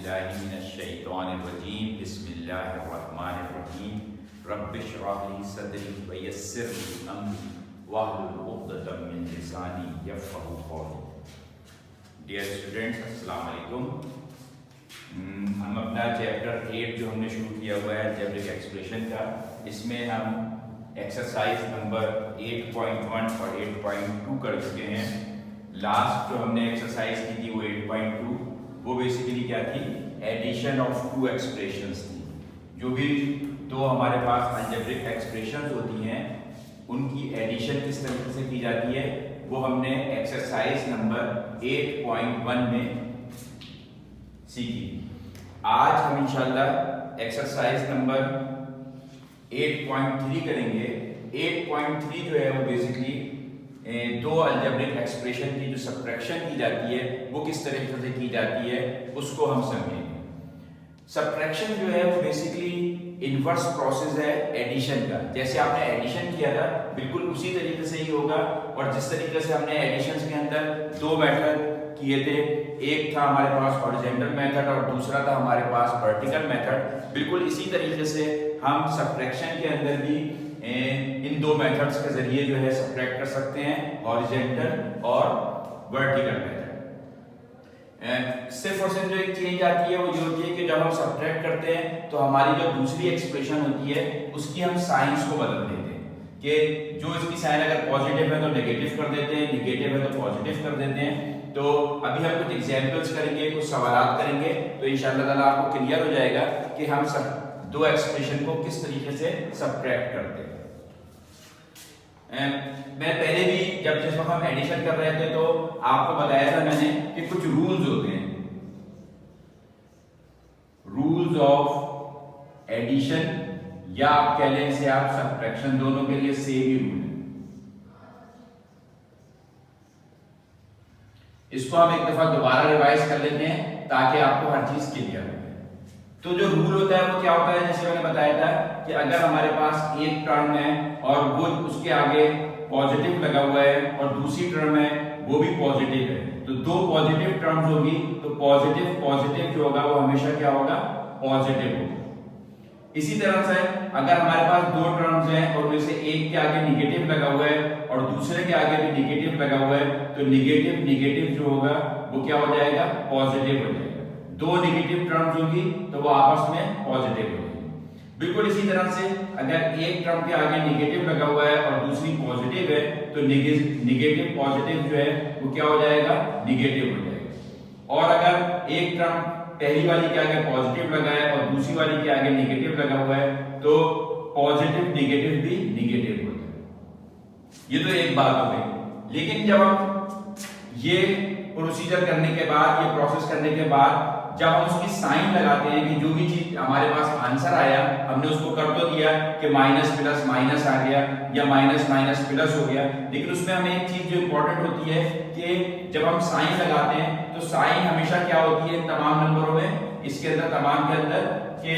बिस्मिल्लाहिमिनश्शैतानिर्रजीम बिस्मिल्लाहिर्रहमानिर्रहीम रब्बिश्रह ली सदरी वयस्सिर ली अमरी वहलुल उक़दतम मिन लिसानी यफ़क़हू क़ौली। डियर स्टूडेंट्स, अस्सलाम वालेकुम। हम अपना चैप्टर 8 जो हमने शुरू किया हुआ है अलजेब्रिक एक्सप्रेशन का, इसमें हम एक्सरसाइज नंबर 8.1 और 8.2 कर चुके हैं। लास्ट जो हमने एक्सरसाइज की थी वो 8.2, वो बेसिकली क्या थी, एडिशन ऑफ टू एक्सप्रेशंस थी। जो भी दो हमारे पास अलजेब्रिक एक्सप्रेशंस होती हैं उनकी एडिशन किस तरीके से की जाती है वो हमने एक्सरसाइज नंबर 8.1 में सीखी। आज हम इंशाल्लाह एक्सरसाइज नंबर 8.3 करेंगे। 8.3 जो है वो बेसिकली दो अलजेब्रिक एक्सप्रेशन की जो सबट्रैक्शन की जाती है वो किस तरीके से की जाती है उसको हम समझेंगे। सबट्रैक्शन जो है वो बेसिकली इनवर्स प्रोसेस है एडिशन का। जैसे आपने एडिशन किया था बिल्कुल उसी तरीके से ही होगा। और जिस तरीके से हमने एडिशन के अंदर दो मेथड किए थे, एक था हमारे पास हॉरिजॉन्टल मेथड और दूसरा था हमारे पास वर्टिकल मेथड, बिल्कुल इसी तरीके से हम सबट्रैक्शन के अंदर भी इन दो मेथड्स के जरिए जो है सबट्रैक्ट कर सकते हैं, हॉरिजॉन्टल और वर्टिकल मेथड। सिर्फ और सिर्फ जो एक चेंज आती है वो ये होती है कि जब हम सबट्रैक्ट करते हैं तो हमारी जो दूसरी एक्सप्रेशन होती है उसकी हम साइंस को बदल देते हैं कि जो इसकी साइन अगर पॉजिटिव है तो नेगेटिव कर देते हैं, नेगेटिव है तो पॉजिटिव कर देते हैं। तो अभी हम कुछ एग्जांपल्स करेंगे, कुछ सवालात करेंगे, तो इंशाअल्लाह ताला आपको क्लियर हो जाएगा कि हम सब दो एक्सप्रेशन को किस तरीके से सबट्रैक्ट करते हैं। मैं पहले भी जब जिस वक्त हम एडिशन कर रहे थे तो आपको बताया था मैंने कि कुछ रूल्स होते हैं, रूल्स ऑफ एडिशन या आप कह लें इसे आप सबट्रैक्शन, दोनों के लिए सेम ही रूल है। इसको हम एक दफा दोबारा रिवाइज कर लेते हैं ताकि आपको हर चीज क्लियर हो। तो जो रूल होता है वो क्या होता है, जैसे मैंने बताया था कि अगर हमारे पास एक टर्म है और वो उसके आगे पॉजिटिव लगा हुआ है और दूसरी टर्म है वो भी पॉजिटिव है, तो दो पॉजिटिव टर्म्स होगी तो पॉजिटिव पॉजिटिव जो होगा वो हमेशा क्या होगा, पॉजिटिव होगा। इसी तरह से अगर हमारे पास दो टर्म्स हैं और उनमें से एक के आगे निगेटिव लगा हुआ है और दूसरे के आगे भी निगेटिव लगा हुआ है तो निगेटिव निगेटिव जो होगा वो क्या हो जाएगा, पॉजिटिव हो जाएगा। दो निगेटिव टर्म्स होंगी तो वो आपस में पॉजिटिव होगी। बिल्कुल इसी तरह से अगर एक टर्म के आगे निगेटिव लगा हुआ है और दूसरी पॉजिटिव है तो निगेटिव पॉजिटिव जो है वो क्या हो जाएगा, निगेटिव हो जाएगा। और अगर एक टर्म पहली वाली के आगे पॉजिटिव लगा है और दूसरी वाली के आगे निगेटिव लगा हुआ है तो पॉजिटिव निगेटिव भी निगेटिव हो जाएगा। ये तो एक बात हो गई। लेकिन जब हम ये प्रोसीजर करने के बाद, ये प्रोसेस करने के बाद जब हम उसकी साइन लगाते हैं कि जो भी चीज हमारे पास आंसर आया हमने उसको कर तो दिया कि माइनस प्लस माइनस आ गया या माइनस माइनस प्लस हो गया, लेकिन उसमें हमें एक चीज जो इंपॉर्टेंट होती है कि जब हम साइन लगाते हैं तो साइन हमेशा क्या होती है तमाम नंबरों में, इसके अंदर तमाम के अंदर कि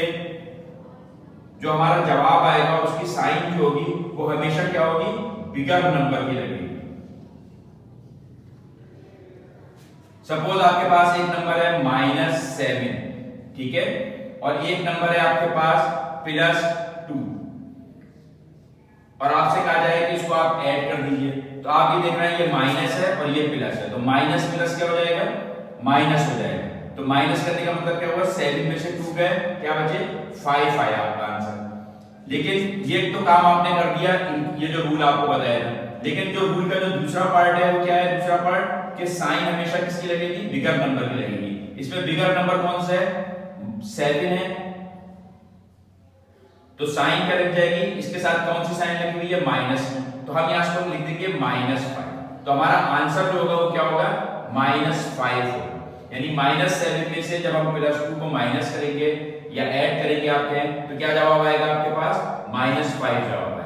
जो हमारा जवाब आएगा उसकी साइन जो होगी वो हमेशा क्या होगी, बिगर नंबर की लगेगी। सपोज आपके पास एक नंबर है -7, ठीक है, और एक नंबर है आपके पास +2 और आपसे कहा जाए कि इसको आप ऐड कर दीजिए, तो आप ये देख रहे हैं ये माइनस है और ये प्लस है, तो माइनस प्लस क्या हो जाएगा, माइनस हो जाएगा। तो माइनस करने का मतलब क्या हुआ, 7 में से 2 गए, क्या बचे 5 आया आपका आंसर। लेकिन ये तो काम आपने कर दिया, ये जो रूल आपको बताया था, लेकिन जो रूल का जो दूसरा पार्ट है वो क्या है, दूसरा पार्ट कि साइन हमेशा किसकी लगेगी, बिगर नंबर की लगेगी। इसमें बिगर नंबर कौन सा है, 7 है, तो साइन क्या लग जाएगी, इसके साथ कौन सी साइन लगी हुई है, माइनस, तो हम यहां पर लिख देंगे -5। तो हमारा आंसर जो होगा वो क्या होगा, -5 होगा। यानी -7 में से जब हम +2 को माइनस करेंगे या ऐड करेंगे आपके, तो क्या जवाब आएगा आपके पास, -5 जवाब आएगा।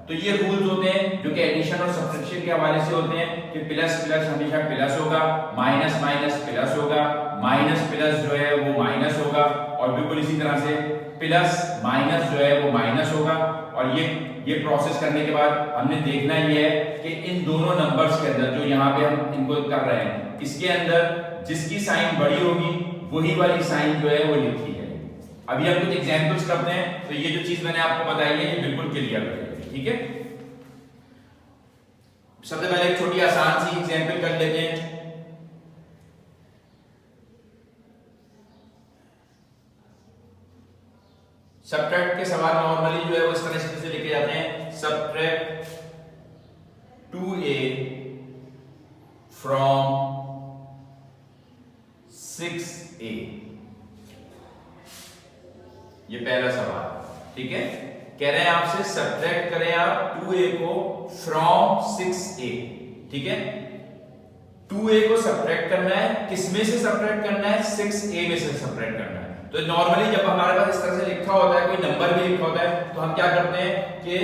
तो ये रूल्स होते हैं जो कि एडिशन और सबट्रैक्शन के हवाले से होते हैं कि प्लस प्लस हमेशा प्लस होगा, माइनस माइनस प्लस होगा, माइनस प्लस जो है वो माइनस होगा, और बिल्कुल इसी तरह से प्लस माइनस जो है वो माइनस होगा, और ये प्रोसेस करने के बाद हमने देखना ये है कि इन दोनों नंबर्स के अंदर जो यहाँ पे हम इनको कर रहे हैं, इसके अंदर जिसकी साइन बड़ी होगी वही वाली साइन जो है वो लिखी है। अभी हम कुछ एग्जांपल्स करते हैं, तो ये जो चीज मैंने आपको बताई है ये बिल्कुल क्लियर रहेगी। ठीक है, सबसे पहले एक छोटी आसान सी एग्जांपल कर लेते हैं। सब्ट्रैक्ट के सवाल नॉर्मली जो है वो इस तरह से लिखे जाते हैं, सब्ट्रैक्ट 2a फ्रॉम 6a। ये पहला सवाल। ठीक है, कह रहे हैं आपसे सब्ट्रैक्ट करें आप 2a को फ्रॉम 6a। ठीक है, 2a को सब्ट्रैक्ट करना है, किसमें से सब्ट्रैक्ट करना है, 6a में से सब्ट्रैक्ट करना है। तो नॉर्मली जब हमारे पास इस तरह से लिखा होता है, कोई नंबर भी लिखा होता है, तो हम क्या करते हैं कि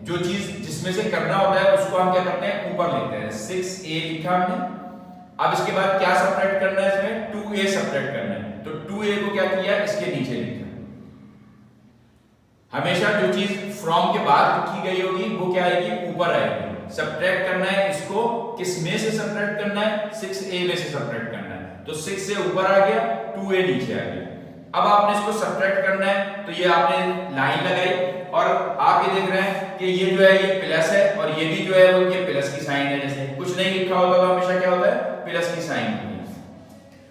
जो चीज जिसमें से करना होता है उसको हम क्या करते हैं, ऊपर लिखते हैं। 6a लिखा हमने, अब इसके बाद क्या सब्ट्रैक्ट करना है, इसमें 2a सब्ट्रैक्ट करना है, तो 2a को क्या किया, इसके नीचे लिखा। हमेशा जो चीज फ्रॉम के बाद लिखी गई होगी वो क्या आएगी, ऊपर आएगी। सब्ट्रैक्ट करना है इसको, किसमें से सब्ट्रैक्ट करना है, 6a में से सब्ट्रैक्ट करना है, तो 6 से ऊपर आ गया, 2a नीचे आ गया। अब आपने इसको सब्ट्रैक्ट करना है, तो ये आपने लाइन लगाई और आप ये देख रहे हैं कि ये जो है ये प्लस है और ये भी जो है वो ये प्लस की साइन है। जैसे कुछ नहीं लिखा होता तो हमेशा क्या होता है, प्लस की साइन होती है।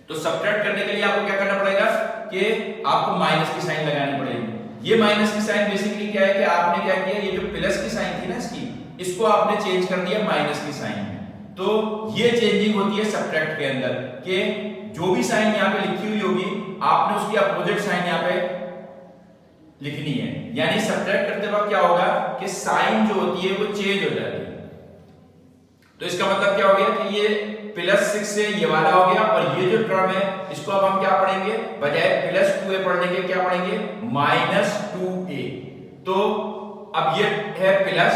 तो सब्ट्रैक्ट करने के लिए आपको क्या करना पड़ेगा कि आपको माइनस की साइन लगानी पड़ेगी। ये माइनस की साइन बेसिकली क्या है कि आपने क्या किया, ये जो प्लस की साइन थी ना इसकी, इसको आपने चेंज कर दिया माइनस की साइन में। तो ये चेंजिंग होती है सब्ट्रैक्ट के अंदर कि जो भी साइन यहाँ पे लिखी हुई होगी आपने उसकी अपोजिट साइन यहाँ पे लिखनी है। यानी सब्ट्रैक्ट करते वक्त क्या होगा कि साइन जो होती है वो चेंज हो जाती है। तो इसका मतलब क्या हो गया कि ये +6 से ये वाला हो गया और ये जो टर्म है इसको अब हम क्या पढ़ेंगे, बजाय +2a पढ़ने के क्या पढ़ेंगे, -2a। तो अब ये है प्लस,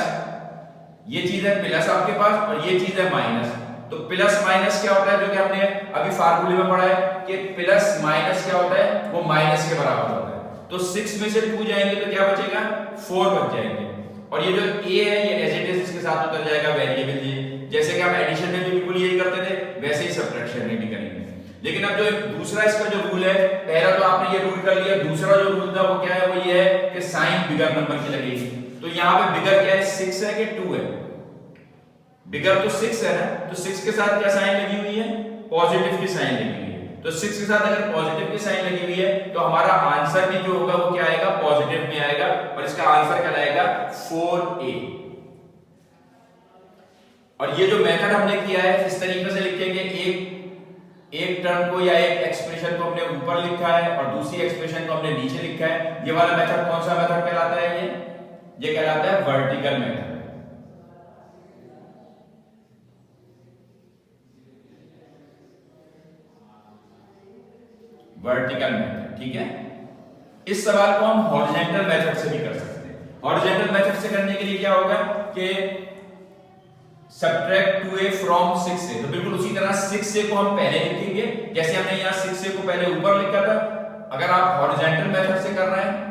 ये चीज है प्लस आपके पास और ये चीज है माइनस। तो प्लस माइनस क्या होता है, जो कि हमने अभी फार्मूले में पढ़ा है कि प्लस माइनस क्या होता है, वो माइनस के बराबर होता है। तो 6 में से 2 जाएंगे तो क्या बचेगा, 4 बच जाएंगे। और ये जो a है ये एज इट इज इसके साथ उतर जाएगा वेरिएबल जी, जैसे कि हम एडिशन में भी बिल्कुल यही करते थे वैसे ही सब्ट्रैक्शन में भी करेंगे। लेकिन अब जो दूसरा इसका जो रूल है, पहला तो आपने ये रूल कर लिया, दूसरा जो रूल था वो क्या है, वो ये है कि साइन बिगर नंबर की लगेगी। तो यहाँ पे बिगर क्या है, 6 है कि 2 है, बिगर तो 6 है ना, तो 6 के साथ क्या साइन लगी हुई है, पॉजिटिव की साइन लगी हुई है। तो 6 के साथ अगर पॉजिटिव की साइन लगी हुई है तो हमारा आंसर भी जो होगा वो क्या आएगा, पॉजिटिव में आएगा और इसका आंसर क्या आएगा, 4a। और ये जो मेथड हमने किया है इस तरीके से लिखेंगे, एक टर्म को या एक एक्सप्रेशन को हमने ऊपर लिखा है और दूसरी एक्सप्रेशन को हमने नीचे लिखा है। ये वाला मेथड कौन सा मेथड कहलाता है, ये कहलाता है वर्टिकल मेथड। वर्टिकल मेथड, ठीक है। इस सवाल को हम हॉरिजॉन्टल मेथड से भी कर सकते हैं। हॉरिजॉन्टल मेथड से करने के लिए क्या होगा कि सब्ट्रैक्ट 2a फ्रॉम 6a, तो बिल्कुल उसी तरह 6a को हम पहले लिखेंगे जैसे हमने यहाँ 6a को पहले ऊपर लिखा था। अगर आप हॉरिजॉन्टल मेथड से कर रहे हैं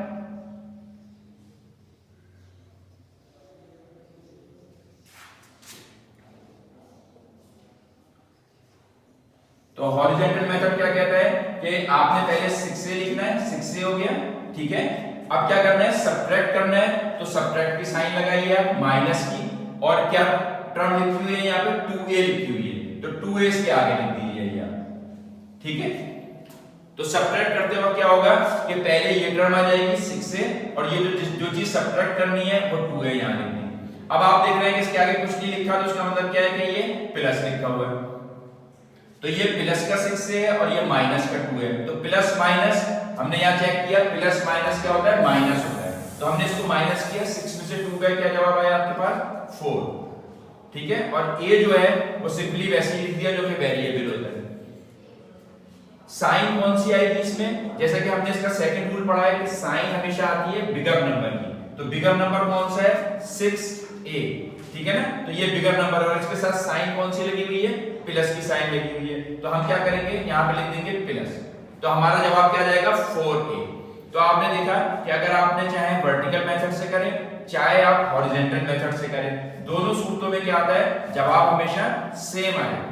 तो हॉरिजॉन्टल मेथड क्या कहता है कि आपने पहले 6a लिखना है, 6a हो गया, ठीक है। अब क्या करना है, सब्ट्रैक्ट करना है, तो सब्ट्रैक्ट की साइन लगाइए आप माइनस की, और क्या टर्म लिखी हुई है यहाँ पे 2a लिखी हुई है, तो 2a इसके आगे लिख दीजिए यहाँ, ठीक है। तो सब्ट्रैक्ट करते वक्त क्या होगा कि पहले ये टर्म आ जाएगी 6a और ये जो चीज सब्ट्रैक्ट करनी है वो 2a यहाँ लिख दी। अब आप देख रहे हैं कि इसके आगे कुछ नहीं लिखा, तो इसका मतलब क्या है कि ये प्लस लिखा हुआ है। तो ये प्लस का 6 है और ये माइनस का 2 है, तो प्लस माइनस हमने यहाँ चेक किया, प्लस माइनस क्या होता है, माइनस होता है। तो हमने इसको माइनस किया, 6 में से 2 का क्या जवाब आया आपके पास, 4, ठीक है। और a जो है वो सिंपली वैसे ही लिख दिया जो कि वेरिएबल होता है। साइन कौन सी आएगी इसमें, जैसा कि हमने इसका सेकंड रूल पढ़ा है कि साइन हमेशा आती है बिगर नंबर की, तो बिगर नंबर कौन सा है, 6a, ठीक है ना। तो ये बिगर नंबर है और इसके साथ साइन कौन सी लगी हुई है, प्लस की साइन लगी हुई है। तो हम क्या करेंगे, यहाँ पे लिख देंगे प्लस, तो हमारा जवाब क्या आ जाएगा, 4a। तो आपने देखा कि अगर आपने चाहे वर्टिकल मेथड से करें चाहे आप हॉरिजॉन्टल मेथड से करें, दोनों सूत्रों में क्या आता है, जवाब हमेशा सेम आएगा।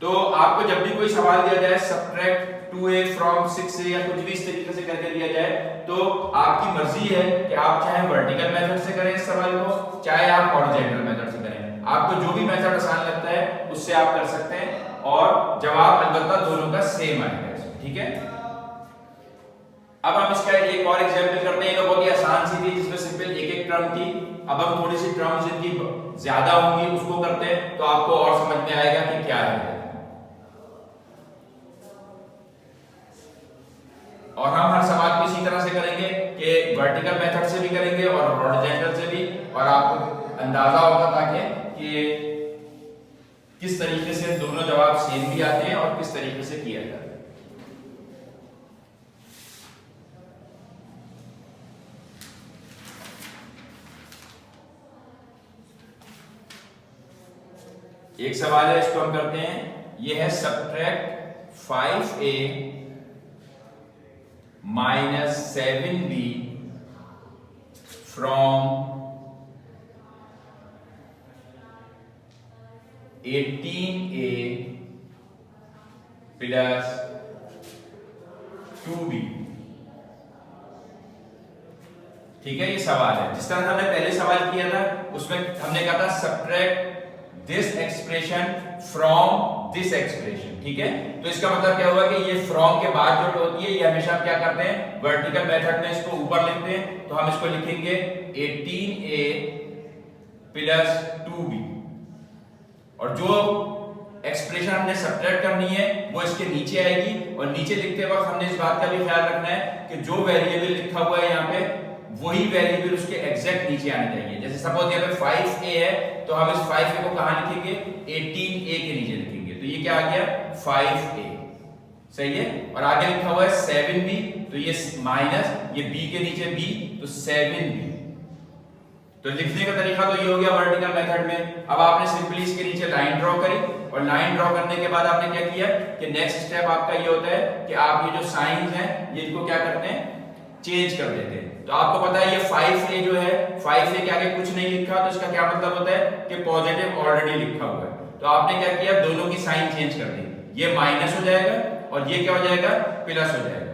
तो आपको जब भी कोई सवाल दिया जाए सब्ट्रैक्ट 2a फ्रॉम 6a या कुछ भी इस तरीके से करके दिया जाए, तो आपकी मर्जी है कि आप चाहे वर्टिकल मेथड से करें इस सवाल को, चाहे आप हॉरिजॉन्टल मेथड से करें। आपको जो भी मेथड आसान लगता है उससे आप कर सकते हैं और जवाब अलबत्ता दोनों का सेम आएगा इसमें, ठीक है। अब हम इसका एक और एग्जांपल करते हैं। ये बहुत ही आसान सी थी जिसमें सिंपल एक एक टर्म थी। अब हम थोड़ी सी टर्म्स जिनकी ज्यादा होंगी उसको करते हैं, तो आपको और समझ में आएगा कि क्या है। और हम हर सवाल को इसी तरह से करेंगे कि वर्टिकल मेथड से भी करेंगे और हॉरिजॉन्टल से भी, और आपको अंदाजा होगा ताकि कि किस तरीके से दोनों जवाब सेम भी आते हैं और किस तरीके से किया जाता है। एक सवाल है, इसको हम करते हैं। यह है subtract 5a minus 7b from 18a plus 2b। ठीक है, ये सवाल है जिस तरह हमने पहले सवाल किया था उसमें हमने कहा था subtract this expression from this expression. ठीक है, तो इसका मतलब क्या हुआ कि ये फ्रॉम के बाद जो होती है ये हमेशा क्या करते हैं, वर्टिकल मेथड में इसको ऊपर लिखते हैं। तो हम इसको लिखेंगे 18a प्लस 2b, और जो एक्सप्रेशन हमने सब्ट्रैक्ट करनी है वो इसके नीचे आएगी। और नीचे लिखते वक्त हमने इस बात का भी ख्याल रखना है कि जो वेरिएबल लिखा हुआ है यहाँ पे वही वेरिएबल उसके एग्जैक्ट नीचे आने चाहिए। जैसे सपोज यहाँ पे 5a है तो हम इस 5a को कहां लिखेंगे, 18a के नीचे लिखेंगे। तो ये क्या आ गया 5a, सही है। और आगे लिखा हुआ है 7b, तो ये माइनस ये b के नीचे b, तो 7b। तो लिखने का तरीका तो ये हो गया वर्टिकल मेथड में। अब आपने सिंपली इसके नीचे लाइन ड्रॉ करी, और लाइन ड्रॉ करने के बाद आपने क्या किया कि नेक्स्ट स्टेप आपका ये होता है कि आप ये जो साइंस हैं ये इनको क्या करते हैं, चेंज कर देते हैं। तो आपको पता है ये 5a जो है, 5a के आगे कुछ नहीं लिखा, तो इसका क्या मतलब होता है कि पॉजिटिव ऑलरेडी लिखा हुआ है। तो आपने क्या किया, दोनों की साइन चेंज कर दी, ये माइनस हो जाएगा और ये क्या हो जाएगा, प्लस हो जाएगा।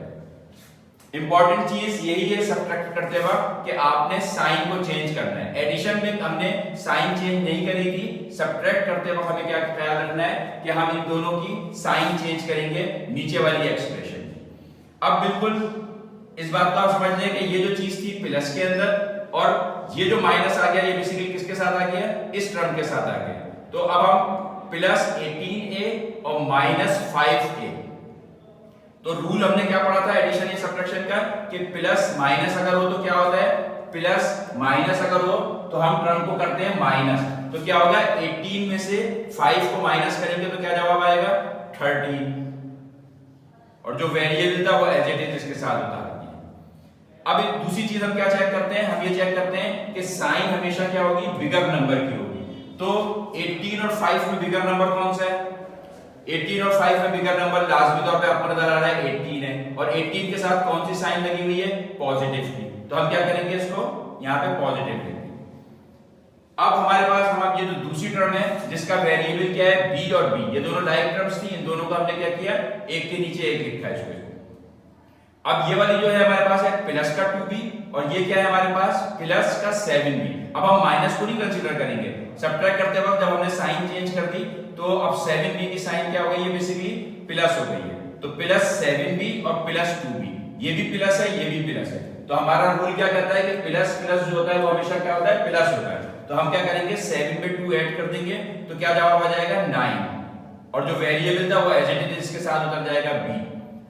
इंपॉर्टेंट चीज यही है सब्ट्रैक्ट करते वक्त कि आपने साइन को चेंज करना है। एडिशन में हमने साइन चेंज नहीं करी थी, सब्ट्रैक्ट करते वक्त हमें क्या ख्याल रखना है कि हम इन दोनों की साइन चेंज करेंगे नीचे वाली एक्सप्रेशन। अब बिल्कुल इस बात को आप समझ लें कि ये जो चीज थी प्लस के अंदर, और ये जो माइनस आ गया ये बेसिकली किसके साथ आ गया, इस टर्म के साथ आ गया। तो अब हम प्लस 18a और माइनस 5a, तो रूल हमने क्या पढ़ा था एडिशन या सब्ट्रैक्शन का कि प्लस माइनस अगर हो तो क्या होता है, प्लस माइनस अगर हो तो हम टर्म को करते हैं माइनस। तो क्या होगा, 18 में से 5 को माइनस करेंगे तो क्या जवाब आएगा, 13। और जो वेरिएबल था वो एज इट इज इसके साथ होता है। अब एक दूसरी चीज हम क्या चेक करते हैं, हम ये चेक करते हैं कि साइन हमेशा क्या होगी, बिगर नंबर की होगी। तो 18 और 5 में बिगर नंबर कौन सा है, 18 और 5 में बिगर नंबर लाजमी तौर पे आपको नजर आ रहा है 18 है, और 18 के साथ कौन सी साइन लगी हुई है, पॉजिटिव की। तो हम क्या करेंगे, इसको यहाँ पे पॉजिटिव लिखेंगे। अब हमारे पास हम ये जो दूसरी टर्म है जिसका वेरिएबल क्या है, b और b, ये दोनों लाइक टर्म्स थी, इन दोनों को हमने क्या किया, एक के नीचे एक लिखा है इसको। अब ये वाली जो है हमारे पास है प्लस का 2b, और ये क्या है हमारे पास, प्लस का 7b। अब हम माइनस को नहीं कंसीडर करेंगे, सब्ट्रैक्ट करते वक्त जब हमने साइन चेंज कर दी तो अब 7b की साइन क्या हो गई है, बेसिकली प्लस हो गई है। तो प्लस 7b और प्लस 2b, ये भी प्लस है ये भी प्लस है। तो हमारा रूल क्या कहता है कि प्लस प्लस जो होता है वो हमेशा क्या होता है, प्लस होता है। तो हम क्या करेंगे, 7 में 2 ऐड कर देंगे तो क्या जवाब आ जाएगा, 9। और जो वेरिएबल था वो एज इट इज इसके साथ उतर जाएगा b।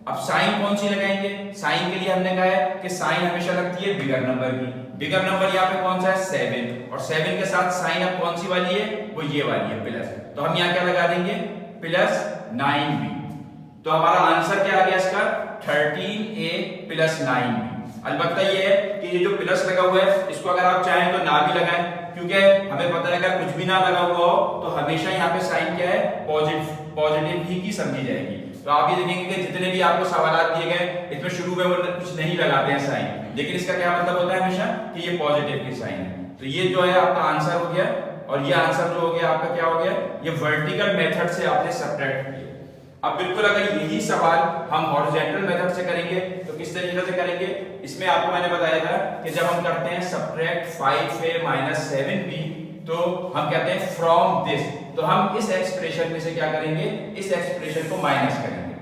अब साइन कौन सी लगाएंगे, साइन के लिए हमने कहा है कि साइन हमेशा लगती है बिगर नंबर की। बिगर नंबर यहाँ पे कौन सा है, 7, और 7 के साथ साइन अब कौन सी वाली है, वो ये वाली है, प्लस। तो हम यहाँ क्या लगा देंगे, प्लस 9b। तो हमारा आंसर क्या आ गया इसका, 13a प्लस 9b। अलबत्ता ये है कि ये जो प्लस लगा हुआ है इसको अगर आप चाहें तो ना भी लगाएं, क्योंकि हमें पता है अगर कुछ भी ना लगा हुआ हो तो हमेशा यहाँ पे साइन क्या है, पॉजिटिव ही की समझी जाएगी। तो आप ये देखेंगे कि जितने भी आपको सवाल दिए गए इसमें शुरू में वो कुछ नहीं लगाते हैं साइन, लेकिन इसका क्या मतलब होता है हमेशा कि ये पॉजिटिव की साइन है। तो ये जो है आपका आंसर हो गया, और ये आंसर जो हो गया आपका क्या हो गया, ये वर्टिकल मेथड से आपने सब्ट्रैक्ट किया। अब बिल्कुल अगर यही सवाल हम हॉरिजॉन्टल मेथड से करेंगे तो किस तरीके से करेंगे, इसमें आपको मैंने बताया था कि जब हम करते हैं सब्ट्रैक्ट 5a - 7b तो हम कहते हैं फ्रॉम दिस, तो हम इस एक्सप्रेशन में से क्या करेंगे, इस एक्सप्रेशन को माइनस करेंगे।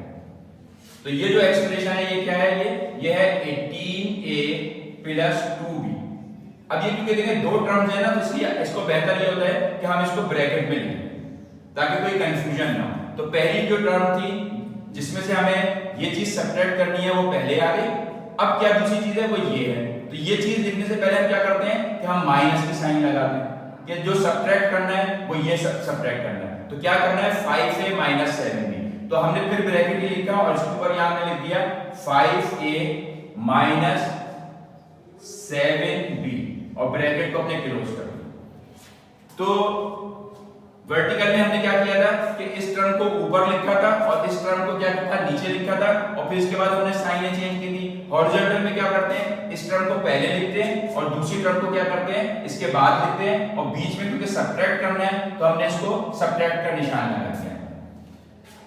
तो ये जो एक्सप्रेशन है ये क्या है, ये है 18a + 2b। अब ये क्योंकि देखिए दो टर्म्स है ना, तो इसको बेहतर ये होता है कि हम इसको ब्रैकेट में लिखें ताकि कोई कंफ्यूजन ना हो। तो पहली जो टर्म थी जिसमें से हमें ये चीज सब्ट्रैक्ट करनी है वो पहले आ गई। अब क्या दूसरी चीज है वो ये है, तो ये चीज लिखने से पहले हम क्या करते हैं कि हम माइनस की साइन लगाते हैं कि जो सब्ट्रैक्ट करना है वो ये सब्ट्रैक्ट करना है। तो क्या करना है 5a - 7b, तो हमने फिर ब्रैकेट ही लिखा और इसके ऊपर यहां हमने लिख दिया 5a - 7b और ब्रैकेट को अपने क्लोज कर दिया। तो वर्टिकल में हमने क्या किया था कि इस टर्म को ऊपर लिखा था और इस टर्म को क्या लिखा नीचे लिखा था, और फिर इसके बाद हमने साइन चेंज की थी। हॉरिजॉन्टल में क्या करते हैं, इस टर्म को पहले लिखते हैं और दूसरी टर्म को क्या करते हैं इसके बाद लिखते हैं, और बीच में क्योंकि सब्ट्रैक्ट करना है तो हमने इसको सब्ट्रैक्ट का निशान लगा दिया।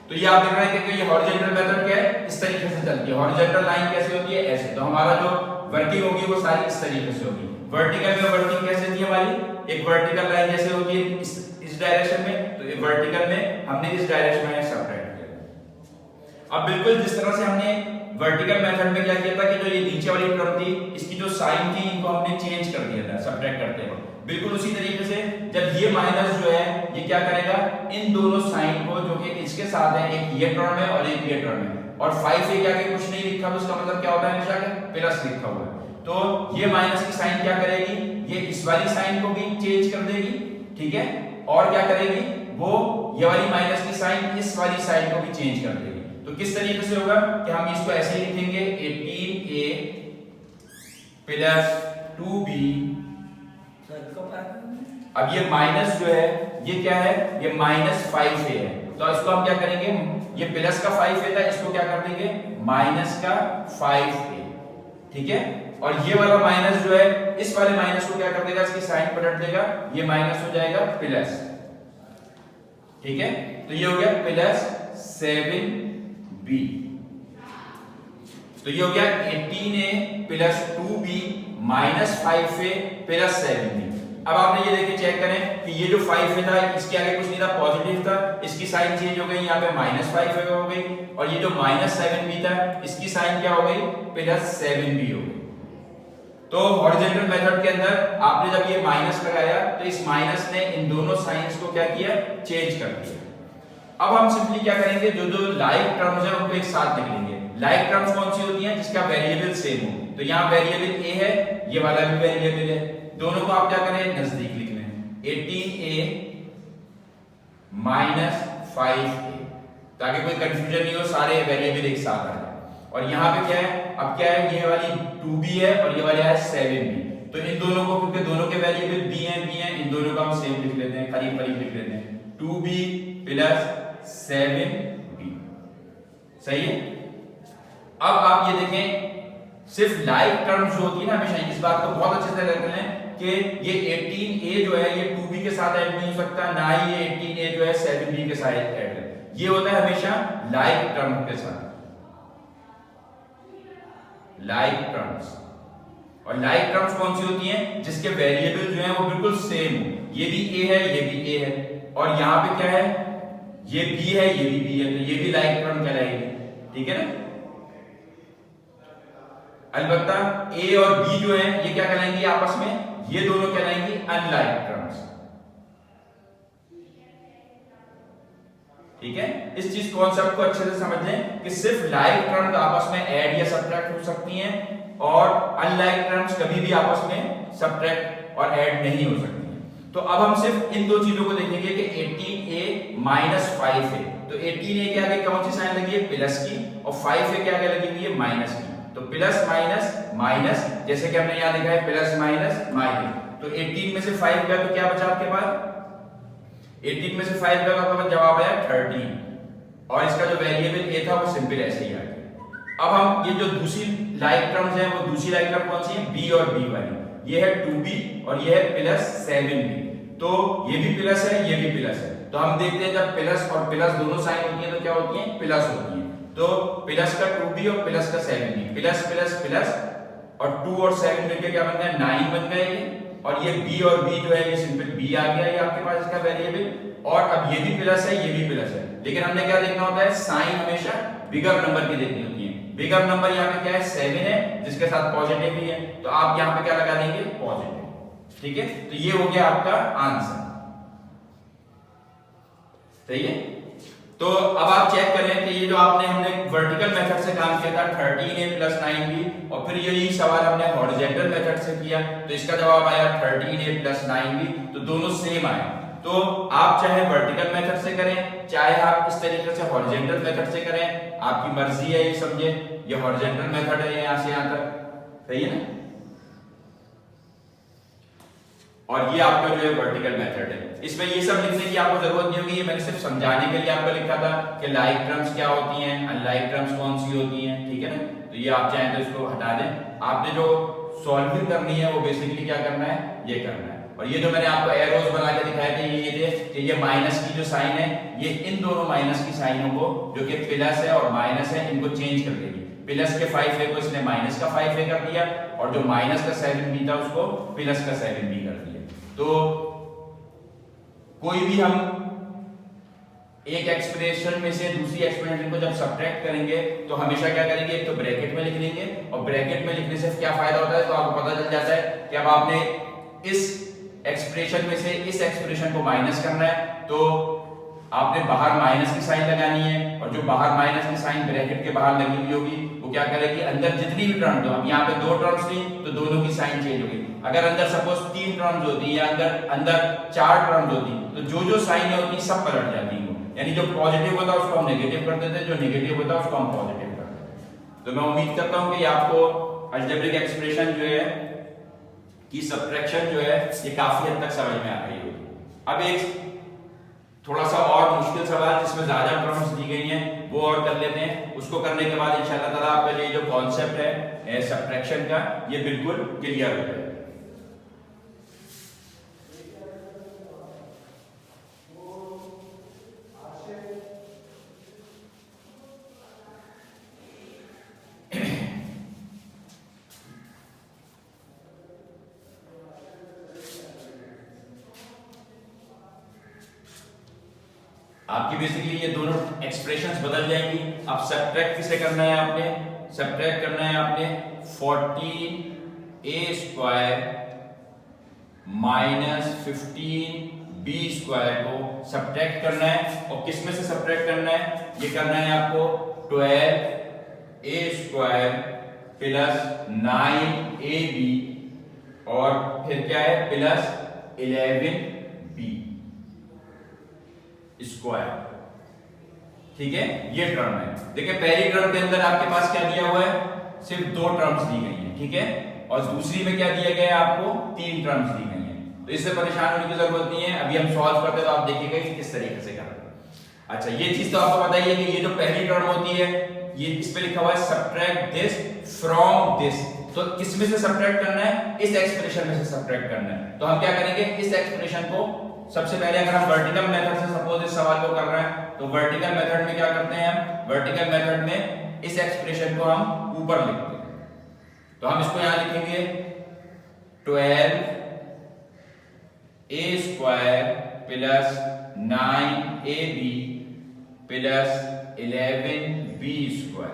तो ये आप देख रहे हैं कि ये हॉरिजॉन्टल मेथड क्या है, इस तरीके से चलती है। हॉरिजॉन्टल लाइन कैसे होती है, ऐसे। तो हमारा जो वर्किंग होगी वो सारी इस तरीके से होगी। वर्टिकल में वर्किंग कैसे थी हमारी, एक वर्टिकल लाइन जैसे होती है इस डायरेक्शन में, तो ये वर्टिकल में हमने इस डायरेक्शन में सब्ट्रैक्ट किया। अब बिल्कुल जिस तरह से हमने वर्टिकल मेथड में क्या किया था कि जो ये नीचे वाली टर्म थी इसकी जो साइन थी इनको हमने चेंज कर दिया था सब्ट्रैक्ट करते वक्त, बिल्कुल उसी तरीके से जब ये माइनस जो है ये क्या करेगा, इन दोनों साइन को जो कि इसके साथ है, एक ये टर्म है और एक ये टर्म है, और 5 से क्या कुछ नहीं लिखा तो उसका मतलब क्या होता है हमेशा प्लस लिखा हुआ है। तो ये माइनस की साइन क्या करेगी, ये इस वाली साइन को भी चेंज कर देगी, ठीक है, और क्या करेगी वो ये वाली माइनस की साइन इस वाली साइन को भी चेंज कर देगी। तो किस तरीके से होगा कि हम इसको ऐसे ही लिखेंगे 18a + 2b। अब ये माइनस जो है ये क्या है, ये -5a है, तो इसको हम क्या करेंगे, ये प्लस का 5a था इसको क्या कर देंगे माइनस का 5a, ठीक है, और ये वाला माइनस जो है इस वाले माइनस को क्या कर देगा, इसकी साइन पलट देगा, ये माइनस हो जाएगा प्लस, ठीक है। तो ये हो गया +7b। तो ये हो गया 18a + 2b - 5a + 7b। अब आपने ये देखिए चेक करें कि ये जो 5a था इसके आगे कुछ नहीं था, पॉजिटिव था, इसकी साइन चेंज हो गई, यहाँ पे -5a हो गई, और ये जो -7b था इसकी साइन क्या हो गई, +7b हो गई। तो हॉरिजॉन्टल मेथड के अंदर आपने जब ये माइनस लगाया तो इस माइनस ने इन दोनों साइंस को क्या किया, चेंज कर दिया। अब हम सिंपली क्या करेंगे, जो जो लाइक टर्म्स हैं उनको एक साथ लिख लेंगे। लाइक टर्म्स कौन सी होती हैं, जिसका वेरिएबल सेम हो। तो यहाँ वेरिएबल a है, ये वाला भी वेरिएबल है, दोनों को आप क्या करें नजदीक लिख लें, 18a - 5a, ताकि कोई कंफ्यूजन नहीं हो, सारे वेरिएबल एक साथ आ जाए। और यहाँ पे क्या है, अब क्या है, ये वाली 2b है और ये वाला है 7b, तो इन दोनों को क्योंकि दोनों के वेरिएबल b हैं, इन दोनों का हम सेम लिख लेते हैं, करीब करीब लिख लेते हैं, 2b + 7b, सही है। अब आप ये देखें सिर्फ लाइक टर्म्स जो होती है ना, हमेशा इस बात को बहुत अच्छे से रख लें कि ये 18a जो है ये 2b के साथ ऐड नहीं हो सकता, ना ही ये 18a जो है 7b के साथ ऐड है, ये होता है हमेशा लाइक टर्म के साथ, लाइक टर्म्स। और लाइक टर्म्स कौन सी होती हैं, जिसके वेरिएबल जो है वो बिल्कुल सेम हो, ये भी a है ये भी a है, और यहाँ पे क्या है, ये b है ये भी b है, तो ये भी लाइक टर्म कहलाएगी, ठीक है ना। अलबत्ता a और b जो है ये क्या कहलाएंगे आपस में, ये दोनों कहलाएंगी अनलाइक टर्म्स, ठीक है। इस चीज कॉन्सेप्ट को अच्छे से समझ लें कि सिर्फ लाइक टर्म्स आपस में ऐड या सब्ट्रैक्ट हो सकती हैं, और अनलाइक टर्म्स कभी भी आपस में सब्ट्रैक्ट और ऐड नहीं हो सकती हैं। तो अब हम सिर्फ इन दो चीजों को देखेंगे कि 18a - 5a, तो 18a के आगे कौन सी साइन लगी है, प्लस की, और 5a के आगे लगी हुई है माइनस की, तो प्लस माइनस माइनस, जैसे कि हमने यहां लिखा है प्लस माइनस माइनस, तो 18 में से 5 गया तो क्या बचा आपके पास, 18 में से 5 गया तो आपका जवाब आया 13, और इसका जो वेरिएबल ए था वो सिंपल ऐसे ही आ गया। अब हम ये जो दूसरी लाइक टर्म्स है वो दूसरी लाइक टर्म कौन सी है, बी और बी वाली, ये है 2b और ये है प्लस 7b, तो ये भी प्लस है ये भी प्लस है, तो हम देखते हैं जब प्लस और प्लस दोनों साइन होती है तो क्या होती है, प्लस होती है। तो प्लस का 2b और प्लस का 7b, प्लस प्लस प्लस और 2 और 7 मिलकर क्या बन गया, 9 बन गया ये, और ये b और b जो है ये सिंपल b आ गया ये आपके पास इसका वेरिएबल। और अब ये भी प्लस है ये भी प्लस है, लेकिन हमने क्या देखना होता है, साइन हमेशा बिगर नंबर की देखनी होती है। बिगर नंबर यहाँ पे क्या है, 7 है जिसके साथ पॉजिटिव भी है, तो आप यहाँ पे क्या लगा देंगे, पॉजिटिव। ठीक है, तो ये हो गया आपका आंसर। सही है। तो अब आप चेक करें कि ये जो आपने हमने वर्टिकल मेथड से काम किया था 13a + 9b, और फिर यही सवाल हमने हॉरिजॉन्टल मेथड से किया, तो इसका जवाब आया 13a + 9b, तो दोनों सेम आए। तो आप चाहे वर्टिकल मेथड से करें चाहे आप इस तरीके से हॉरिजॉन्टल मेथड से करें, आपकी मर्जी है, ये समझे, ये हॉरिजॉन्टल मेथड है यहां से यहां तक, सही है ना, और ये आपका जो है वर्टिकल मेथड है। इसमें ये सब लिखने की आपको जरूरत नहीं होगी, ये मैंने सिर्फ समझाने के लिए आपको लिखा था कि लाइक टर्म्स क्या होती हैं, अनलाइक टर्म्स कौन सी होती हैं, ठीक है ना। तो ये आप चाहें तो इसको हटा दें, आपने जो सॉल्विंग करनी है वो बेसिकली क्या करना है, ये करना है। और ये जो मैंने आपको एरोस बना के दिखाए थे ये थे कि ये माइनस की जो साइन है ये इन दोनों माइनस की साइनों को, जो कि प्लस है और माइनस है, इनको चेंज कर देगी। प्लस के 5a को इसने माइनस का 5a कर दिया, और जो माइनस का 7b था उसको प्लस का 7b कर दिया। तो कोई भी हम एक एक्सप्रेशन में से दूसरी एक्सप्रेशन को जब सब्ट्रैक्ट करेंगे तो हमेशा क्या करेंगे, एक तो ब्रैकेट में लिख लेंगे, और ब्रैकेट में लिखने से क्या फायदा होता है, तो आपको पता चल जाता है कि अब आपने इस एक्सप्रेशन में से इस एक्सप्रेशन को माइनस करना है, तो आपने बाहर माइनस की साइन लगानी है, और जो बाहर माइनस की साइन ब्रैकेट के बाहर लगी हुई होगी वो क्या करेगी, अंदर जितनी भी टर्म, अब यहाँ पे 2 टर्म्स थी तो दोनों की साइन चेंज होगी। अगर अंदर सपोज 3 टर्म्स होती या अंदर 4 टर्म्स होती तो जो जो साइनें होती सब पलट जाती हैं, यानी जो पॉजिटिव होता है उसको हम नेगेटिव कर देते, जो नेगेटिव होता है उसको हम पॉजिटिव कर देते। तो मैं उम्मीद करता हूं कि आपको अलजेब्रिक एक्सप्रेशन जो है कि सब्ट्रैक्शन जो है ये काफी हद तक समझ में आ गई होगी। अब एक थोड़ा सा और मुश्किल सवाल जिसमें ज्यादा टर्म्स दी गई हैं वो और कर लेते हैं, उसको करने के बाद इंशाल्लाह ताला आपका ये जो कॉन्सेप्ट है सब्ट्रैक्शन का ये बिल्कुल क्लियर हो जाएगा। आपकी बेसिकली ये दोनों एक्सप्रेशंस बदल जाएंगी। अब सब्ट्रैक्ट किसे करना है, आपने सब्ट्रैक्ट करना है आपने 14a² - 15b² को सब्ट्रैक्ट करना है, और किस में से सब्ट्रैक्ट करना है, ये करना है आपको 12a² + 9ab और फिर क्या है प्लस 11b²। ठीक है, ये टर्म है। देखिए पहली टर्म के अंदर आपके पास क्या दिया हुआ है, सिर्फ 2 टर्म्स दी गई हैं, ठीक है, और दूसरी में क्या दिया गया है, आपको 3 टर्म्स दी गई हैं। तो इससे परेशान होने की जरूरत नहीं है, अभी हम सॉल्व करते हैं तो आप देखिएगा कि किस तरीके से करना है। अच्छा, ये चीज तो आपको पता ही है कि ये जो पहली टर्म होती है ये इस पे लिखा हुआ है सब्ट्रैक्ट दिस फ्रॉम दिस, तो किस में से सब्ट्रैक्ट करना है, इस एक्सप्रेशन में से सब्ट्रैक्ट करना है। तो हम क्या करेंगे, इस एक्सप्रेशन को सबसे पहले, अगर हम वर्टिकल मेथड से सपोज इस सवाल को कर रहे हैं तो वर्टिकल मेथड में क्या करते हैं हम, वर्टिकल मेथड में इस एक्सप्रेशन को हम ऊपर लिखते हैं, तो हम इसको यहां लिखेंगे 12a² + 9ab + 11b²।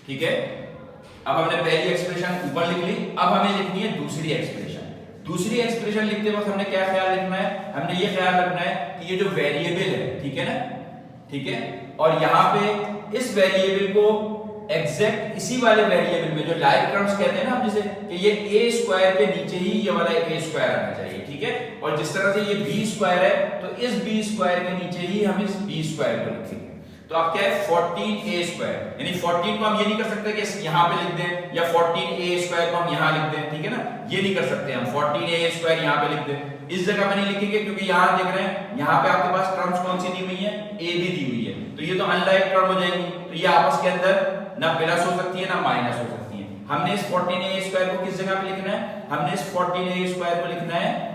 ठीक है, अब हमने पहली एक्सप्रेशन ऊपर लिख ली, अब हमें लिखनी है दूसरी एक्सप्रेशन। दूसरी एक्सप्रेशन लिखते वक्त हमने क्या ख्याल रखना है, हमने ये ख्याल रखना है कि ये जो वेरिएबल है, ठीक है ना, ठीक है, और यहां पे इस वेरिएबल को एग्जैक्ट इसी वाले वेरिएबल में जो लाइक टर्म्स कहते हैं ना हम, जैसे कि ये a² के नीचे ही ये वाला a² आना चाहिए, ठीक है, और जिस तरह से ये b² है तो इस b² के नीचे ही हम इस b² को लिखेंगे। तो आप क्या है 14a², यानी 14 को हम ये नहीं कर सकते कि यहां पे लिख दें, या 14a² को हम यहां लिख दें, ठीक है ना, ये नहीं कर सकते हम 14a² यहां पे लिख दें। इस जगह पे नहीं लिखेंगे क्योंकि यहाँ देख रहे हैं यहाँ पे आपके पास टर्म्स कौन सी दी हुई है, ए बी दी हुई है, तो ये तो अनलाइक टर्म हो जाएंगी, तो ये आपस के अंदर ना प्लस हो सकती है ना माइनस हो सकती है। हमने इस 14a स्क्वायर को किस जगह पे लिखना है, हमने इस 14a स्क्वायर को लिखना है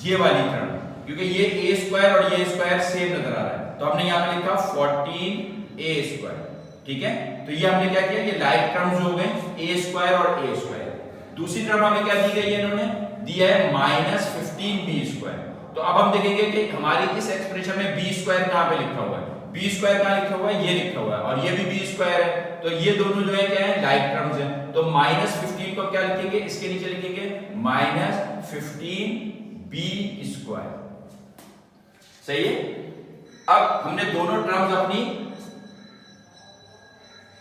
ये वाली टर्म, क्योंकि ये a स्क्वायर और ये स्क्वायर सेम नजर आ रहा है, तो हमने यहाँ पे लिखा 14a स्क्वायर, ठीक है। तो ये हमने क्या किया, ये लाइक टर्म्स हो गए a स्क्वायर और a स्क्वायर। दूसरी टर्म हमें क्या दी गई है, इन्होंने दिया है -15b स्क्वायर। तो अब हम देखेंगे कि हमारी इस एक्सप्रेशन में b स्क्वायर कहां पे लिखा हुआ है, b स्क्वायर कहां लिखा हुआ है, ये लिखा हुआ है, और ये भी b स्क्वायर है, तो ये दोनों जो है क्या है, लाइक टर्म्स हैं। तो -15 को क्या लिखेंगे, इसके नीचे लिखेंगे -15b स्क्वायर, सही है। अब हमने दोनों टर्म्स अपनी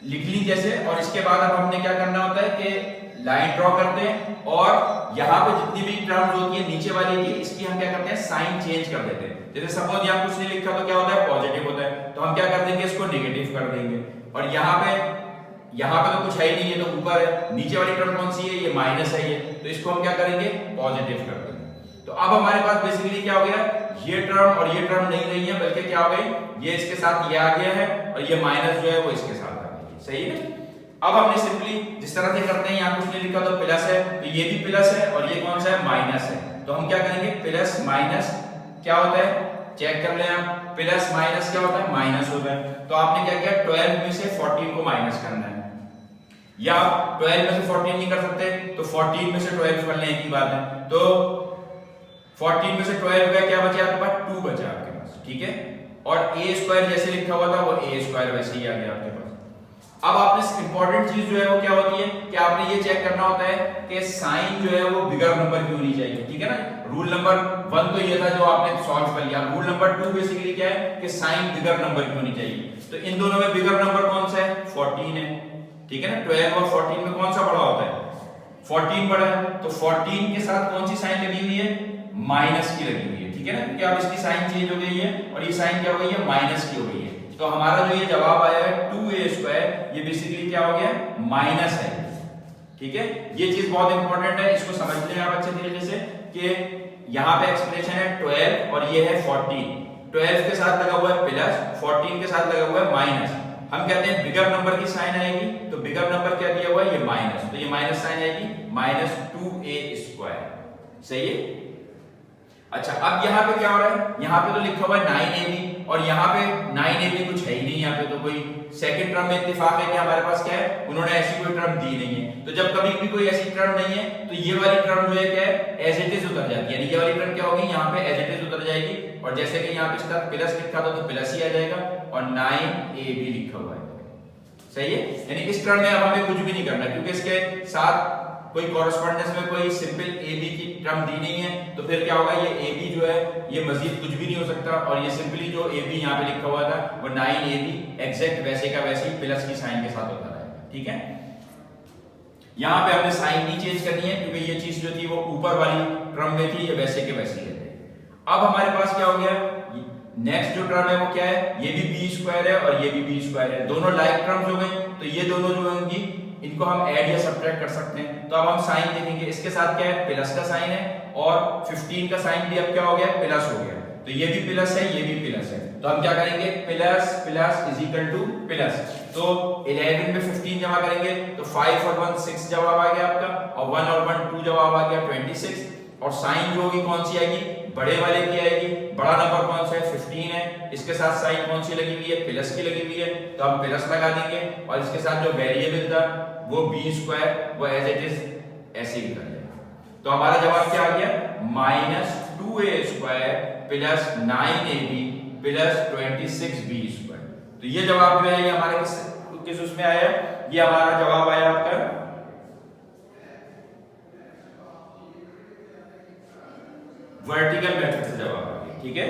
लिख ली जैसे, और इसके बाद अब हमने क्या करना होता है कि लाइन ड्रॉ करते हैं, और यहाँ पे जितनी भी टर्म्स होती है नीचे वाली की, इसकी हम क्या करते हैं, साइन चेंज कर देते हैं। जैसे सपोज यहाँ कुछ नहीं लिखा तो क्या होता है, पॉजिटिव होता है, तो हम क्या कर देंगे, इसको नेगेटिव कर देंगे। और यहाँ पे तो कुछ है ही नहीं है, तो ऊपर है, नीचे वाली टर्म कौन सी है, ये माइनस है ये, तो इसको हम क्या करेंगे, पॉजिटिव कर देंगे। तो अब हमारे पास बेसिकली क्या हो गया, ये टर्म और ये टर्म नहीं रही है, बल्कि क्या हो गई, ये इसके साथ ये आ गया है, और ये माइनस जो है वो इसके साथ आ गई, सही है। अब हमने सिंपली जिस तरह से करते हैं, यहाँ कुछ नहीं लिखा तो प्लस है, तो ये भी प्लस है, और ये कौन सा है, माइनस है, तो हम क्या करेंगे, प्लस माइनस क्या होता है, चेक कर लें आप, प्लस माइनस क्या होता है, माइनस होता है। तो आपने क्या किया, 12 में से 14 को माइनस करना है, या 12 में से 14 नहीं कर सकते तो 14 में से 12 कर लें, एक ही बात है। तो 14 में से 12 का क्या बचा आपके पास, 2 बचा आपके पास, ठीक है। और a स्क्वायर जैसे लिखा हुआ था वो a स्क्वायर वैसे ही आ गया आपके पास। अब आपने इंपॉर्टेंट चीज जो है वो क्या होती है कि आपने ये चेक करना होता है कि साइन जो है वो बिगर नंबर की होनी चाहिए, ठीक है ना। रूल नंबर 1 तो ये था जो आपने सॉल्व कर लिया। रूल नंबर 2 बेसिकली क्या है कि साइन बिगर नंबर की होनी चाहिए। तो इन दोनों में बिगर नंबर कौन सा है, 14 है, ठीक है ना। 12 और 14 में कौन सा बड़ा होता है, 14 बड़ा है। तो 14 के साथ कौन सी साइन लगी हुई है, माइनस की लगी हुई है, ठीक है ना, क्योंकि अब इसकी साइन चेंज हो गई है और ये साइन क्या हो गई है, माइनस की हो गई है। तो हमारा जो ये जवाब आया है 2a स्क्वायर, ये बेसिकली क्या हो गया, माइनस है, ठीक है। ये चीज बहुत इंपॉर्टेंट है, इसको समझ लें आप अच्छे तरीके से कि यहाँ पे एक्सप्रेशन है 12 और ये है 14। 12 के साथ लगा हुआ है प्लस, 14 के साथ लगा हुआ है माइनस। हम कहते हैं बिगर नंबर की साइन आएगी, तो बिगर नंबर क्या दिया हुआ है, ये माइनस, तो ये माइनस साइन आएगी, -2a स्क्वायर, सही है। अच्छा, अब यहाँ पे क्या हो रहा है, यहाँ पे तो लिखा हुआ है 9ab और यहाँ पे 9ab कुछ है ही नहीं, यहाँ पे तो कोई सेकंड टर्म में इत्तेफाक है कि हमारे पास क्या है, उन्होंने ऐसी कोई टर्म दी नहीं है। तो जब कभी भी कोई ऐसी टर्म नहीं है तो ये वाली टर्म जो है क्या है, एज इट इज उतर जाती है, यानी ये वाली टर्म क्या होगी, यहाँ पे एज इट इज उतर जाएगी। और जैसे कि यहाँ पे इसका प्लस लिखा था तो प्लस ही आ जाएगा, और 9ab लिखा हुआ है, सही है। यानी इस टर्म में अब हमें कुछ भी नहीं करना, क्योंकि इसके साथ कोई कॉरेस्पॉन्डेंस में कोई सिंपल ab की टर्म दी नहीं है, तो फिर क्या होगा, ये ab जो है ये मजीद कुछ भी नहीं हो सकता। और ये सिंपली जो ab यहाँ पे लिखा हुआ था वो 9ab एग्जैक्ट वैसे का वैसे ही प्लस की साइन के साथ होता रहेगा, ठीक है। यहाँ पे हमने साइन नहीं चेंज करनी है, क्योंकि ये चीज जो थी वो ऊपर वाली टर्म में थी, ये वैसे के वैसे ही है। अब हमारे पास क्या हो गया, नेक्स्ट जो टर्म है वो क्या है, ये भी b स्क्वायर है और ये भी b स्क्वायर है, दोनों लाइक टर्म्स हो गए। तो ये दोनों जो होंगी इनको हम ऐड या सब्ट्रैक्ट कर सकते हैं। तो अब हम साइन देखेंगे, इसके साथ क्या है, प्लस का साइन है, और 15 का साइन भी अब क्या हो गया, प्लस हो गया। तो ये भी प्लस है, ये भी प्लस है, तो हम क्या करेंगे, plus plus is equal two plus. तो 11 में 15 जमा करेंगे तो 5 और 1 6 जवाब आ गया आपका, और 1 और 1 2 जवाब आ गया 26। और साइन जो होगी कौन सी आएगी, बड़े वाले की आएगी। बड़ा नंबर कौन सा है, 15 है, इसके साथ साइन कौन सी लगी हुई है, प्लस की लगी हुई है, तो हम प्लस लगा देंगे। और इसके साथ जो वेरिएबल था वो b स्क्वायर, वो एज इट इज ऐसे ही कर लेंगे। तो हमारा जवाब क्या आ गया, -2a square plus 9ab plus 26b square. तो ये जवाब जो है ये हमारे किस उसमें आया, ये हमारा जवाब आया आपका वर्टिकल मेथड से जवाब आ गया, ठीक है।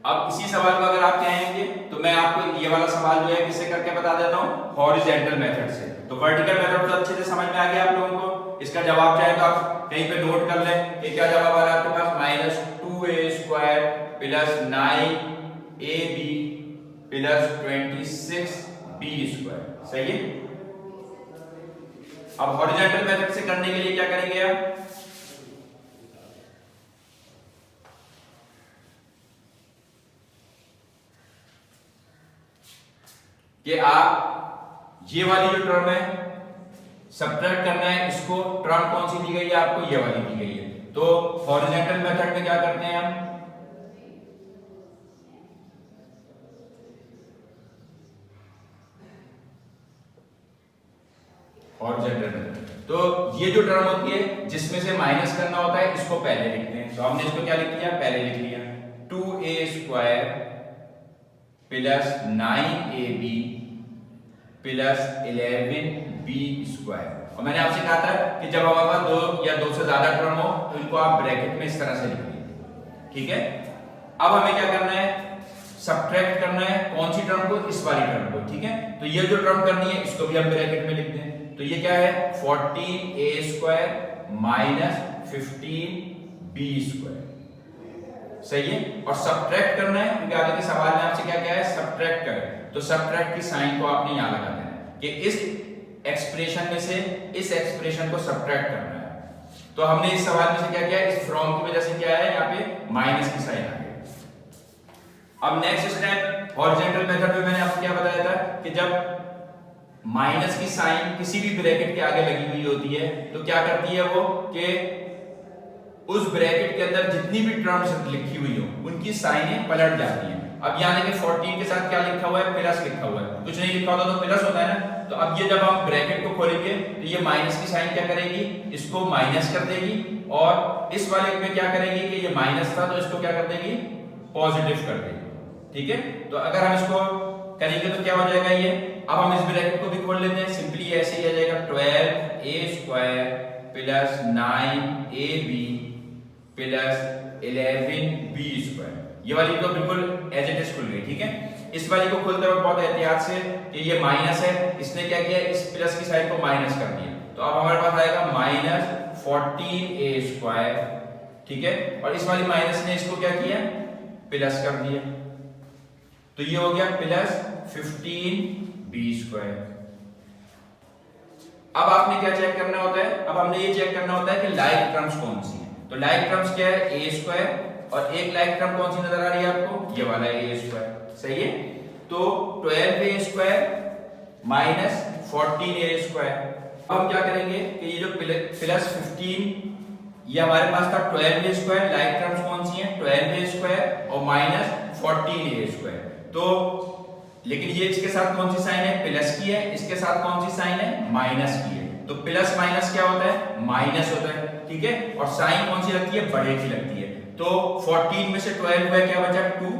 अब इसी सवाल को अगर आप कहेंगे तो मैं आपको ये वाला सवाल जो है किससे करके बता देता हूं, हॉरिजॉन्टल मेथड से। तो वर्टिकल मेथड तो अच्छे से समझ में आ गया आप लोगों को। इसका जवाब चाहे तो आप कहीं पे नोट कर लें कि क्या जवाब आ रहा है आपके पास, -2a square plus 9ab plus 26 b square. सही है। अब हॉरिजॉन्टल मेथड से करने के लिए क्या करेंगे आप, कि आप ये वाली जो टर्म है सब्ट्रैक्ट करना है, इसको टर्म कौन सी दी गई है आपको, ये वाली दी गई है। तो हॉरिजॉन्टल मेथड में क्या करते हैं हम, हॉरिजॉन्टल मेथड तो ये जो टर्म होती है जिसमें से माइनस करना होता है इसको पहले लिखते हैं। तो हमने इसको क्या लिख लिया, पहले लिख लिया 2a² plus 9ab plus 11b²। और मैंने आपसे कहा था कि जब हमारे पास दो या दो से ज्यादा टर्म हो तो इनको आप ब्रैकेट में इस तरह से लिखिए। ठीक है। अब हमें क्या करना है, सब्ट्रैक्ट करना है कौन सी टर्म को, इस वाली टर्म को। ठीक है। तो ये जो टर्म करनी है इसको भी हम ब्रैकेट में लिख दें। तो ये क्या है 14a² माइनस 15b²। सही है। और सब्ट्रैक्ट करना है क्योंकि आगे के सवाल में आपसे क्या क्या है, सब्ट्रैक्ट करें। तो सब्ट्रैक्ट की साइन को आपने यहां लगा देना है कि इस एक्सप्रेशन में से इस एक्सप्रेशन को सब्ट्रैक्ट करना है। तो हमने इस सवाल में से क्या किया, इस फ्रॉम की वजह से क्या है, यहाँ पे माइनस की साइन आ गई। अब नेक्स्ट स्टेप हॉरिजॉन्टल मेथड में मैंने आपको क्या बताया था कि जब माइनस की साइन किसी भी ब्रैकेट के आगे लगी हुई होती है तो क्या करती है वो कि उस ब्रैकेट के अंदर जितनी भी टर्म्स लिखी हुई हो उनकी साइनें पलट जाती हैं। अब यहाँ देखिए 14 के साथ क्या लिखा हुआ है, प्लस लिखा हुआ है, कुछ नहीं लिखा होता तो प्लस होता है ना। तो अब ये जब हम ब्रैकेट को खोलेंगे तो ये माइनस की साइन क्या करेगी, इसको माइनस कर देगी, और इस वाले में क्या करेगी कि ये माइनस था तो इसको क्या कर देगी, पॉजिटिव कर देगी। ठीक है। तो अगर हम इसको करेंगे तो क्या हो जाएगा ये, अब हम इस ब्रैकेट को भी खोल लेते हैं, सिंपली ऐसे ही आ जाएगा 12a² plus 9ab plus 11b²। ये वाली तो बिल्कुल एज इट इज खुल गई। ठीक है। इस वाली को खोलते वक्त बहुत एहतियात से कि ये माइनस है, इसने क्या किया, इस प्लस की साइड को माइनस कर दिया। तो अब हमारे पास आएगा माइनस 14a²। ठीक है। और इस वाली माइनस ने इसको क्या किया, प्लस कर दिया। तो ये हो गया प्लस 15b²। अब आपने क्या चेक करना होता है, अब हमने ये चेक करना होता है कि लाइक टर्म्स कौन सी है। तो लाइक टर्म्स क्या है, a², और एक लाइक टर्म कौन सी नजर आ रही है आपको, ये वाला a²। सही है। तो 12a² माइनस 14a²। अब हम क्या करेंगे कि ये जो प्लस 15 ये हमारे पास था 12a², लाइक टर्म्स कौन सी हैं, 12a² और माइनस 14a²। तो लेकिन ये इसके साथ कौन सी साइन है, प्लस की है, इसके साथ कौन सी साइन है, माइनस की है। तो प्लस माइनस क्या होता है, माइनस होता है। ठीक है। और साइन कौन सी लगती है, बड़े की लगती है। तो 14 में से 12 हुआ, क्या बचा 2।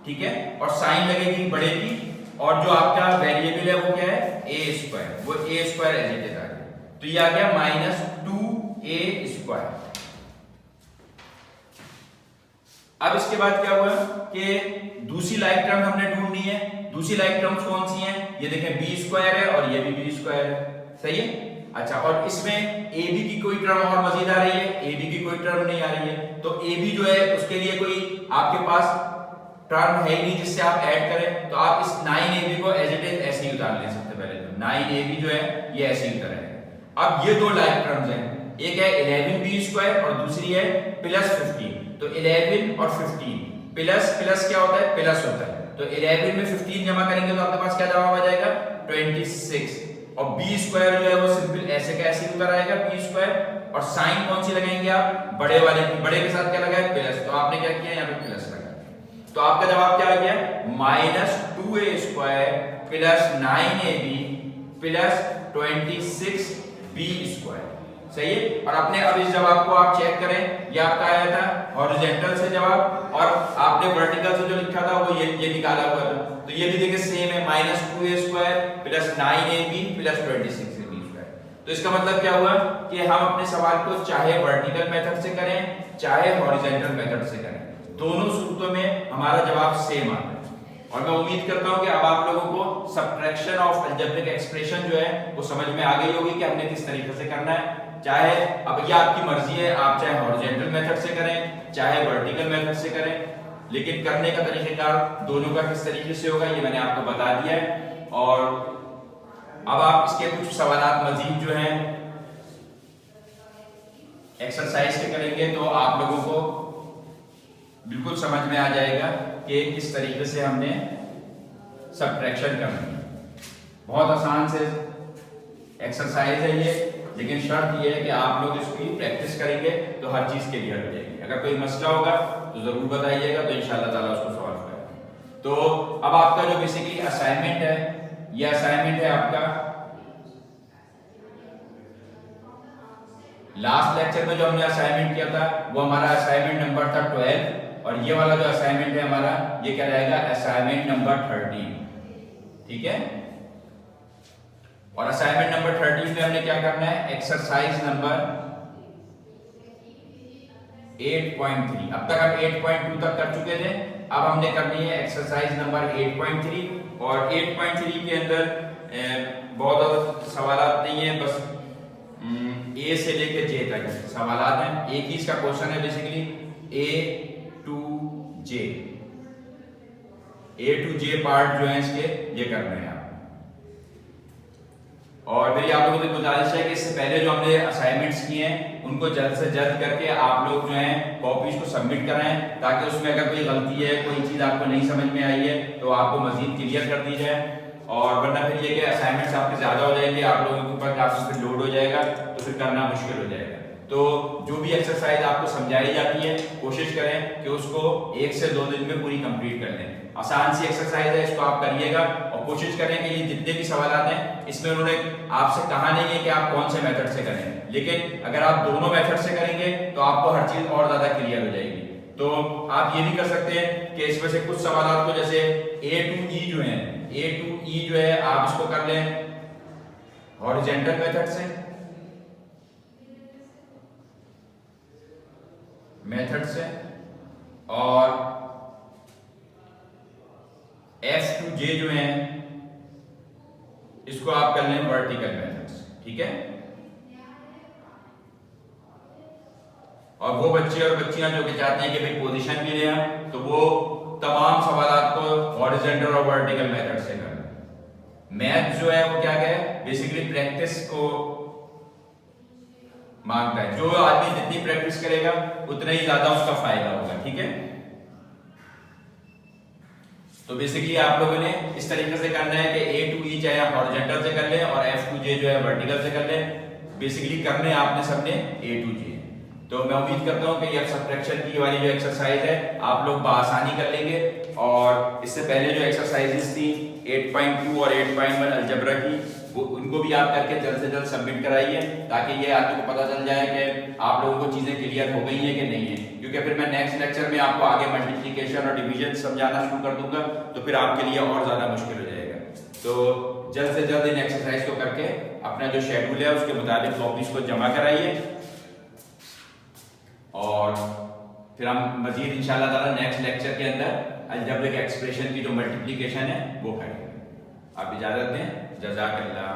ठीक है। और साइन लगेगी बड़े की, और जो आपका वेरिएबल है वो क्या है, a², वो a² एज इट इज आ गया। तो ये आ गया माइनस 2a²। अब इसके बाद क्या हुआ कि दूसरी लाइक टर्म हमने ढूंढनी है। दूसरी लाइक टर्म्स कौन सी हैं, ये देखें b² है और ये भी b² है। सही है। अच्छा, और इसमें ab की कोई टर्म और मजीद आ रही है, ab की कोई टर्म नहीं आ रही है। तो ab जो है उसके लिए कोई आपके पास टर्म है ही नहीं जिससे आप ऐड करें। तो आप इस 9ab को एज इट इज ऐसे ही उतार लें। सबसे पहले तो 9ab जो है ये ऐसे ही उतारेगा। अब ये दो लाइक टर्म्स हैं, एक है 11b² और दूसरी है प्लस 15। तो 11 और 15 प्लस प्लस क्या होता है, प्लस होता है। तो 11 में 15 जमा करेंगे तो आपके पास क्या जवाब आ जाएगा, 26। और b² जो है वो सिंपल ऐसे का ऐसे उतर आएगा b²। और साइन कौन सी लगाएंगे आप, बड़े वाले की, बड़े के साथ क्या लगाए, प्लस। तो आपने क्या किया, यहाँ पे प्लस लगाया। तो आपका जवाब क्या आ गया, minus 2a² plus 9ab plus 26b²। सही है। और अपने अब इस जवाब को आप चेक करें, ये आपका आया था हॉरिजॉन्टल से जवाब, और आपने वर्टिकल से जो लिखा था वो ये निकाला हुआ था। तो ये भी देखिए सेम है, minus 2a² plus 9ab plus 26ab²। तो इसका मतलब क्या हुआ कि हम अपने सवाल को चाहे वर्टिकल मेथड से करें चाहे हॉरिजॉन्टल मेथड से करें, दोनों सूरतों में हमारा जवाब सेम आता है। और मैं उम्मीद करता हूं कि अब आप लोगों को सब्ट्रैक्शन ऑफ अलजेब्रिक एक्सप्रेशन जो है वो समझ में आ गई होगी कि हमने किस तरीके से करना है। चाहे अब ये आपकी मर्जी है, आप चाहे हॉरिजॉन्टल मेथड से करें चाहे वर्टिकल मेथड से करें, लेकिन करने का तरीकेकार दोनों का किस तरीके से होगा ये मैंने आपको बता दिया है। और अब आप इसके कुछ सवालात मजीद जो हैं एक्सरसाइज के करेंगे तो आप लोगों को बिल्कुल समझ में आ जाएगा कि किस तरीके से हमने सबट्रैक्शन करनी है। बहुत आसान से एक्सरसाइज है ये, लेकिन शर्त ये है कि आप लोग इसकी प्रैक्टिस करेंगे तो हर चीज क्लियर हो जाएगी। अगर कोई मसला होगा तो जरूर बताइएगा, तो इंशाल्लाह ताला उसको सॉल्व करेंगे। तो अब आपका जो बेसिकली असाइनमेंट है, ये असाइनमेंट है आपका लास्ट लेक्चर में जो हमने असाइनमेंट किया था वो हमारा असाइनमेंट नंबर था 12, और ये वाला जो असाइनमेंट है हमारा ये क्या रहेगा, असाइनमेंट नंबर 13। ठीक है, और असाइनमेंट नंबर 13 में हमने क्या करना है, एक्सरसाइज नंबर 8.3। अब तक हम 8.2 तक कर चुके थे, अब हमने करनी है एक्सरसाइज नंबर 8.3। और 8.3 के अंदर बहुत ज्यादा सवालात नहीं है, बस ए से लेके जे तक सवालात हैं। एक ही इसका क्वेश्चन है basically A to J part जो है इसके ये करने हैं आप। और मेरी आप लोगों से गुजारिश है कि इससे पहले जो हमने असाइनमेंट्स किए हैं उनको जल्द से जल्द करके आप लोग जो है कॉपीज को सबमिट कराएं, ताकि उसमें अगर कोई गलती है, कोई चीज आपको नहीं समझ में आई है तो आपको मजीद क्लियर कर दी जाए। और वरना फिर ये कि असाइनमेंट्स आपके ज्यादा हो जाएंगे, आप लोगों के ऊपर काफी फिर लोड हो जाएगा, तो फिर करना मुश्किल हो जाएगा। तो जो भी एक्सरसाइज आपको समझाई जाती है कोशिश करें कि उसको 1 से 2 दिन में पूरी कंप्लीट कर लें। आसान सी एक्सरसाइज है, इसको आप करिएगा और कोशिश करें कि ये जितने भी सवाल हैं इसमें उन्होंने आपसे कहा नहीं है कि आप कौन से मेथड से करें, लेकिन अगर आप दोनों मेथड से करेंगे तो आपको हर चीज और ज्यादा क्लियर हो जाएगी। तो आप ये भी कर सकते हैं कि इसमें से कुछ सवाल को जैसे A to E जो है आप इसको कर लें हॉरिजॉन्टल मेथड से, और F to J जो है इसको आप कर लें वर्टिकल मेथड से। ठीक है, और वो बच्चे और बच्चियां जो कि चाहते हैं कि भाई पोजीशन भी लें, तो वो तमाम सवालात को हॉरिजॉन्टल और वर्टिकल मेथड से करें। मैथ जो है वो क्या है, बेसिकली प्रैक्टिस को मांगता है। जो आदमी जितनी प्रैक्टिस करेगा उतना ही ज्यादा उसका फायदा होगा। ठीक है, तो बेसिकली आप लोगों ने इस तरीके से करना है कि A to E चाहे आप हॉरिजॉन्टल से कर लें और F to J जो है वर्टिकल से कर लें। बेसिकली करने आपने सबने A to J। तो मैं उम्मीद करता हूं कि ये सब्ट्रैक्शन की वाली जो एक्सरसाइज है आप लोग बआसानी कर लेंगे। और इससे पहले जो एक्सरसाइजेस थी 8.2 और 8.1 अलजबरा की, वो उनको भी आप करके जल्द से जल्द सबमिट कराइए, ताकि ये आदमी को पता चल जाए कि आप लोगों को चीजें क्लियर हो गई हैं कि नहीं है। क्योंकि फिर मैं नेक्स्ट लेक्चर में आपको आगे मल्टीप्लिकेशन और डिवीजन समझाना शुरू कर दूंगा, तो फिर आपके लिए और ज्यादा मुश्किल हो जाएगा। तो जल्द से जल्द इन एक्सरसाइज को करके अपना जो शेड्यूल है उसके मुताबिक कॉपीज को जमा कराइए, और फिर हम मजीद इंशाल्लाह ताला नेक्स्ट लेक्चर के अंदर अलजेब्रिक एक्सप्रेशन की जो मल्टीप्लिकेशन है वो करेंगे। आप इजाजत दें, जज़ाकल्लाह।